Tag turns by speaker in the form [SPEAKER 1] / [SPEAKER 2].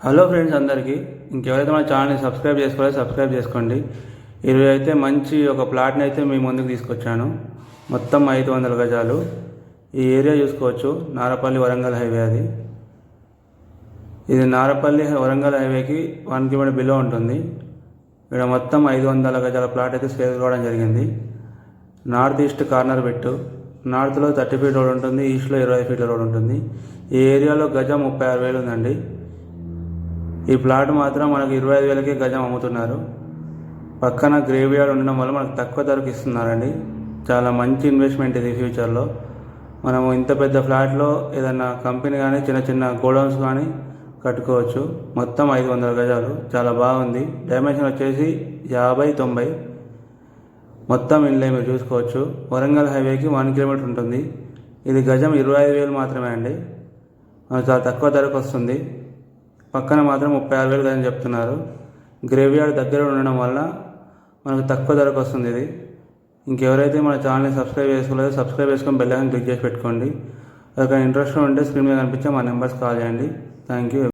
[SPEAKER 1] Hello friends అందరికీ, ఇంకెవరైతే మన ఛానల్ని సబ్స్క్రైబ్ చేసుకోవాలో సబ్స్క్రైబ్ చేసుకోండి. ఈరోజు అయితే మంచి ఒక ప్లాట్ని అయితే మీ ముందుకు తీసుకొచ్చాను. మొత్తం 500 గజాలు. ఈ ఏరియా చూసుకోవచ్చు, నారపల్లి వరంగల్ హైవే. ఇది నారపల్లి వరంగల్ హైవేకి 1 కిలోమీటర్ బిలో ఉంటుంది. ఇక్కడ మొత్తం 500 గజాల ప్లాట్ అయితే సేల్ కావడం జరిగింది. నార్త్ ఈస్ట్ కార్నర్ పెట్టు. నార్త్లో 30 ఫీట్ రోడ్ ఉంటుంది, ఈస్ట్లో 20 ఫీట్ల రోడ్ ఉంటుంది. ఈ ఏరియాలో గజం 36,000 ఉందండి. ఈ ప్లాట్ మాత్రం మనకు 25,000కే గజం అమ్ముతున్నారు. పక్కన గ్రేవ్ యార్డ్ ఉండడం వల్ల మనకు తక్కువ ధరకు ఇస్తున్నారండి. చాలా మంచి ఇన్వెస్ట్మెంట్ ఇది ఫ్యూచర్లో. మనము ఇంత పెద్ద ఫ్లాట్లో ఏదైనా కంపెనీ కానీ చిన్న చిన్న గోడౌన్స్ కానీ కట్టుకోవచ్చు. మొత్తం 500 గజాలు, చాలా బాగుంది. డైమెన్షన్ వచ్చేసి 50-90. మొత్తం ఇళ్ళే మీరు చూసుకోవచ్చు. వరంగల్ హైవేకి 1 కిలోమీటర్ ఉంటుంది. ఇది గజం 25,000 మాత్రమే అండి. మనకు చాలా తక్కువ ధరకు వస్తుంది. పక్కన మాత్రం 36,000 అని చెప్తున్నారు. గ్రేవ్ యార్డ్ దగ్గర ఉండడం వల్ల మనకు తక్కువ ధరకు వస్తుంది ఇది. ఇంకెవరైతే మన ఛానల్ని సబ్స్క్రైబ్ చేసుకోలేదో సబ్స్క్రైబ్ చేసుకొని బెల్ ఐకాన్ క్లిక్ చేసి పెట్టుకోండి. ఎవరికైనా ఇంట్రెస్ట్ ఉంటే స్క్రీన్ మీద కనిపించే మా నెంబర్స్ కాల్ చేయండి. Thank you.